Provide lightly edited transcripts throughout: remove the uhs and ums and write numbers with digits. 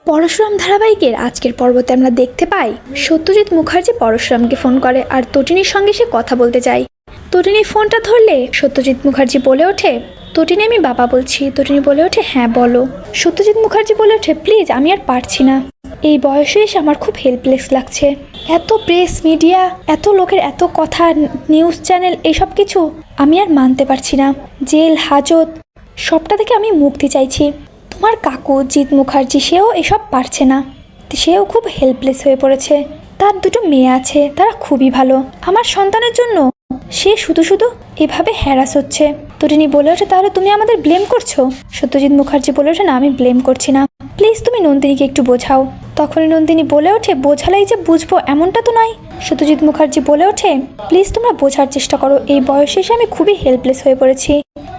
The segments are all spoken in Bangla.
পরশুরাম ধারাবাহিকের আজকের পর্বতে আমরা দেখতে পাই সত্যজিৎ মুখার্জি পরশুরামকে ফোন করে আর তটিনীর সঙ্গে সে কথা বলতে চায়। তটিনীর ফোনটা ধরলে সত্যজিৎ মুখার্জি বলে ওঠে, তটিনী আমি বাবা বলছি। তটিনী বলে ওঠে হ্যাঁ বলো। সত্যজিৎ মুখার্জি বলে ওঠে প্লিজ আমি আর পারছি না, এই বয়সে এসে আমার খুব হেল্পলেস লাগছে। এত প্রেস মিডিয়া, এত লোকের এত কথা, নিউজ চ্যানেল, এইসব কিছু আমি আর মানতে পারছি না। জেল হাজত সবটা থেকে আমি মুক্তি চাইছি। তোমার কাকু জিৎ মুখার্জি সেও এসব পারছে না, সেও খুব হেল্পলেস হয়ে পড়েছে। তার দুটো মেয়ে আছে, তারা খুবই ভালো। আমার সন্তানের জন্য সে শুধু শুধু এভাবে হ্যারাস হচ্ছে। তটিনী বলে ওঠে তাহলে তুমি আমাদের ব্লেম করছো? সত্যজিৎ মুখার্জি বলে ওঠে না আমি ব্লেম করছি না, প্লিজ তুমি নন্দিনীকে একটু বোঝাও। তখনই নন্দিনী বলে ওঠে বোঝালেই যে বুঝবো এমনটা তো নয়। সত্যজিৎ মুখার্জি বলে ওঠে প্লিজ তোমরা বোঝার চেষ্টা করো, এই বয়সে এসে আমি খুবই হেল্পলেস হয়ে পড়েছি,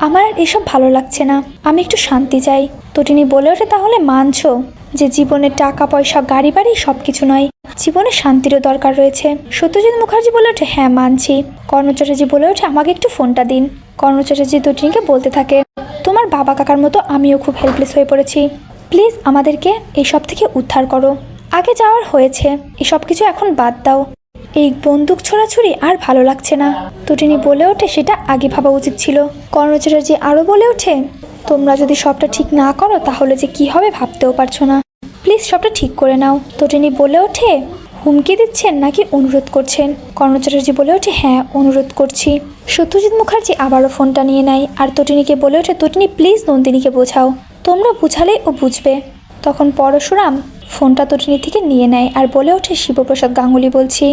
আমার আর এসব ভালো লাগছে না, আমি একটু শান্তি চাই। তটিনী বলে ওঠে তাহলে মানছো যে জীবনে টাকা পয়সা গাড়ি বাড়ি সব কিছু নয়, জীবনে শান্তিরও দরকার রয়েছে? সত্যজিৎ মুখার্জি বলে ওঠে হ্যাঁ মানছি। কর্ণ চ্যাটার্জি বলে ওঠে আমাকে একটু ফোনটা দিন। কর্ণ চ্যাটার্জি তটিনীকে বলতে থাকে তোমার বাবা কাকার মতো আমিও খুব হেল্পলেস হয়ে পড়েছি, প্লিজ আমাদেরকে এইসব থেকে উদ্ধার করো। আগে যাওয়ার হয়েছে, এসব কিছু এখন বাদ দাও, এই বন্দুক ছোড়াছুড়ি আর ভালো লাগছে না। তটিনী বলে ওঠে সেটা আগে ভাবা উচিত ছিল। কর্ণ চ্যাটার্জি আরও বলে ওঠে তোমরা যদি সবটা ঠিক না করো তাহলে যে কি হবে ভাবতেও পারছো না, প্লিজ সবটা ঠিক করে নাও। তটিনী বলে ওঠে হুমকি দিচ্ছেন নাকি অনুরোধ করছেন? কর্ণ চ্যাটার্জি বলে ওঠে হ্যাঁ অনুরোধ করছি। সত্যজিৎ মুখার্জি আবারও ফোনটা নিয়ে নেয় আর তটিনীকে বলে ওঠে তটিনী প্লিজ নন্দিনীকে বোঝাও, তোমরা বুঝালে ও বুঝবে। তখন পরশুরাম ফোনটা তটিনী থেকে নিয়ে নেয় আর বলে ওঠে শিবপ্রসাদ গাঙ্গুলি বলছি।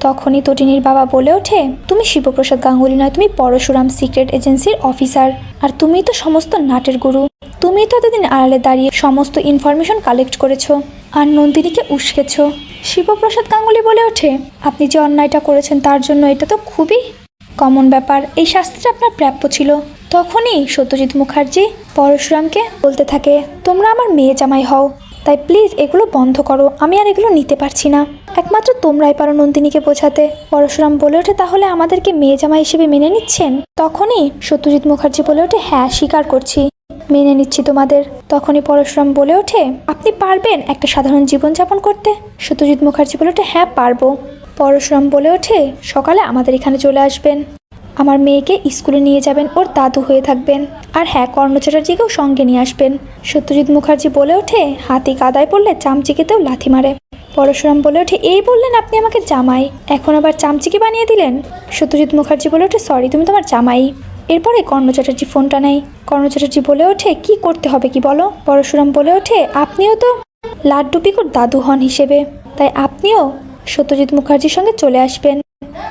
তখনই তটিনীর বাবা বলে ওঠে তুমি শিবপ্রসাদ গাঙ্গুলি নয়, তুমি পরশুরাম সিক্রেট এজেন্সির অফিসার, আর তুমি তো সমস্ত নাটের গুরু, তুমি তো এতদিন আড়ালে দাঁড়িয়ে সমস্ত ইনফরমেশন কালেক্ট করেছো আর নন্দিনীকে উস্কেছো। শিবপ্রসাদ গাঙ্গুলি বলে ওঠে আপনি যে অন্যায়টা করেছেন তার জন্য এটা তো খুবই কমন ব্যাপার, এই শাস্তিটা আপনার প্রাপ্য ছিল। তখনই সত্যজিৎ মুখার্জি পরশুরামকে বলতে থাকে তোমরা আমার মেয়ে জামাই হও, তাই প্লিজ এগুলো বন্ধ করো, আমি আর এগুলো নিতে পারছি না, একমাত্র তোমরাই পারো নন্দিনীকে বোঝাতে। পরশুরাম বলে ওঠে তাহলে আমাদেরকে মেয়ে জামাই হিসেবে মেনে নিচ্ছেন? তখনই সত্যজিৎ মুখার্জি বলে ওঠে হ্যাঁ স্বীকার করছি, মেনে নিচ্ছি তোমাদের। তখনই পরশুরাম বলে ওঠে আপনি পারবেন একটা সাধারণ জীবনযাপন করতে? সত্যজিৎ মুখার্জি বলে ওঠে হ্যাঁ পারবো। পরশুরাম বলে ওঠে সকালে আমাদের এখানে চলে আসবেন, আমার মেয়েকে স্কুলে নিয়ে যাবেন, ওর দাদু হয়ে থাকবেন, আর হ্যাঁ কর্ণ চ্যাটার্জিকেও সঙ্গে নিয়ে আসবেন। সত্যজিৎ মুখার্জি বলে ওঠে হাতি কাদায় পড়লে চামচিকেতেও লাথি মারে। পরশুরাম বলে ওঠে এই বললেন আপনি আমাকে জামাই, এখন আবার চামচিকে বানিয়ে দিলেন? সত্যজিৎ মুখার্জি বলে ওঠে সরি তুমি তোমার জামাই। এরপরে কর্ণ চ্যাটার্জি ফোনটা নেয়। কর্ণ চ্যাটার্জি বলে ওঠে কি করতে হবে কি বলো? পরশুরাম বলে ওঠে আপনিও তো লাড্ডু পিকুর দাদু হন হিসেবে, তাই আপনিও সত্যজিৎ মুখার্জির সঙ্গে চলে আসবেন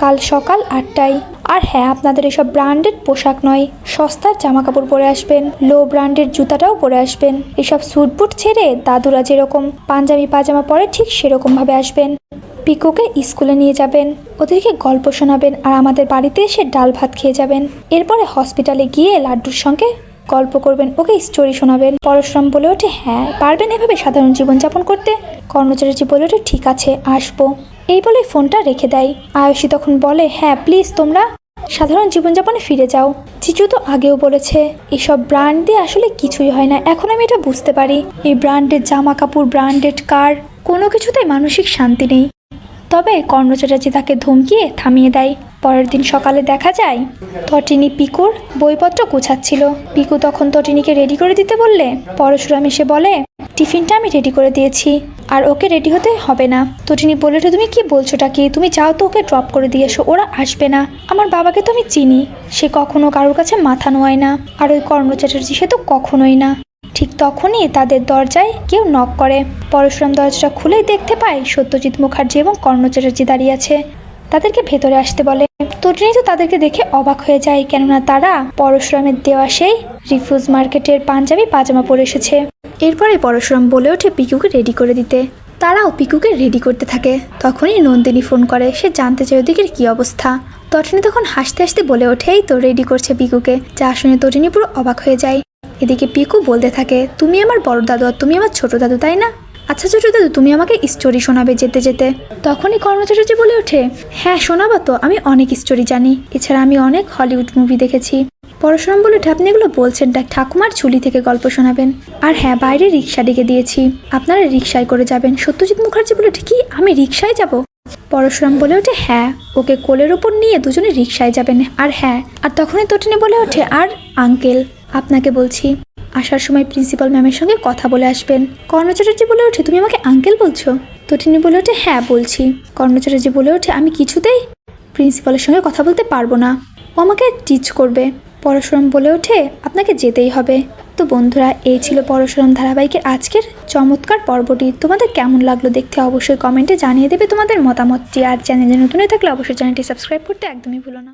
কাল সকাল 8টায়। আর হ্যাঁ আপনাদের এসব ব্র্যান্ডেড পোশাক নয়, সস্তার জামা কাপড় পরে আসবেন, লো ব্র্যান্ডের জুতাটাও পরে আসবেন, এসব স্যুট বুট ছেড়ে দাদুরা যেরকম পাঞ্জাবি পাজামা পরে ঠিক সেরকম ভাবে আসবেন। পিকুকে স্কুলে নিয়ে যাবেন, ওদেরকে গল্প শোনাবেন আর আমাদের বাড়িতে এসে ডাল ভাত খেয়ে যাবেন। এরপরে হসপিটালে গিয়ে লাড্ডুর সঙ্গে গল্প করবেন, ওকে স্টোরি শোনাবেন। পরশুরাম বলে ওঠে হ্যাঁ পারবেন এভাবে সাধারণ জীবনযাপন করতে? কর্ণ চ্যাটার্জি বলে ওঠে ঠিক আছে আসবো। এই বলে ফোনটা রেখে দেয়। আয়ুষী তখন বলে হ্যাঁ প্লিজ তোমরা সাধারণ জীবনযাপনে ফিরে যাও, জিজু তো আগেও বলেছে এসব ব্র্যান্ড দিয়ে আসলে কিছুই হয় না, এখন আমি এটা বুঝতে পারি, এই ব্র্যান্ডেড জামা কাপড় ব্র্যান্ডেড কার কোনো কিছুতেই মানসিক শান্তি নেই। তবে কর্ণ চ্যাটার্জি তাকে ধমকিয়ে থামিয়ে দেয়। পরের দিন সকালে দেখা যায় তটিনী পিকুর বইপত্র গোছাচ্ছিল। পিকু তখন তটিনীকে রেডি করে দিতে বললে পরশুরাম এসে বলে টিফিনটা আমি রেডি করে দিয়েছি আর ওকে রেডি হতে হবে না। তটিনী বলে তুমি কি বলছোটা কি, তুমি যাও তো ওকে ড্রপ করে দিয়ে এসো, ওরা আসবে না, আমার বাবাকে তো আমি চিনি, সে কখনো কারোর কাছে মাথা নোয়ায় না, আর ওই কর্ণ চ্যাটার্জি সে তো কখনোই না। ঠিক তখনই তাদের দরজায় কেউ নক করে। পরশুরাম দরজাটা খুলেই দেখতে পায় সত্যজিৎ মুখার্জি এবং কর্ণ চ্যাটার্জি দাঁড়িয়ে আছে, তাদেরকে ভেতরে আসতে বলে। তটিনী তো তাদেরকে দেখে অবাক হয়ে যায়, কেননা তারা পরশুরামের দেওয়া সেই রিফিউজ মার্কেটের পাঞ্জাবি পাজামা পরে এসেছে। এরপরে পরশুরাম বলে ওঠে পিকুকে রেডি করে দিতে, তারাও পিকুকে রেডি করতে থাকে। তখনই নন্দিনী ফোন করে, সে জানতে চায় ওদিকের কি অবস্থা। তটিনী তখন হাসতে হাসতে বলে ওঠে এই তো রেডি করছে পিকুকে, যা শুনে তটিনী পুরো অবাক হয়ে যায়। এদিকে পিকু বলতে থাকে তুমি আমার বড় দাদু আর তুমি আমার ছোট দাদু তাই না? আচ্ছা ছোট দাদু তুমি আমাকে স্টোরি শোনাবে যেতে যেতে। তখনই কর্ণ চ্যাটার্জি বলে ওঠে হ্যাঁ শোনাবো তো, আমি অনেক স্টোরি জানি, এছাড়া আমি অনেক হলিউড মুভি দেখেছি, পরশুরাম বলে ওঠে, আপনি এগুলো বলছেন ঠাকুমার ঝুলি থেকে গল্প শোনাবেন। আর হ্যাঁ, বাইরে রিক্সা ডেকে দিয়েছি, আপনারা রিক্সায় করে যাবেন। সত্যজিৎ মুখার্জি বলে ওঠে, কি আমি রিক্সায় যাব? পরশুরাম বলে ওঠে, হ্যাঁ, ওকে কোলের ওপর নিয়ে দুজনে রিক্সায় যাবেন। আর হ্যাঁ, আর তখনই তটিনী বলে ওঠে, আর আঙ্কেল আপনাকে বলছি, আসার সময় প্রিন্সিপাল ম্যামের সঙ্গে কথা বলে আসবেন। কর্ণ চ্যাটার্জি বলে ওঠে, তুমি আমাকে আঙ্কেল বলছো? তটিনী বলে ওঠে, হ্যাঁ বলছি। কর্ণ চ্যাটার্জি বলে ওঠে, আমি কিছুতেই প্রিন্সিপালের সঙ্গে কথা বলতে পারবো না, ও আমাকে টিচ করবে। পরশুরাম বলে ওঠে, আপনাকে যেতেই হবে। তো বন্ধুরা, এই ছিল পরশুরাম ধারাবাহিকের আজকের চমৎকার পর্বটি। তোমাদের কেমন লাগলো দেখতে অবশ্যই কমেন্টে জানিয়ে দেবে তোমাদের মতামতটি। আর চ্যানেলে নতুন হয়ে থাকলে অবশ্যই চ্যানেলটি সাবস্ক্রাইব করতে একদমই ভুলো না।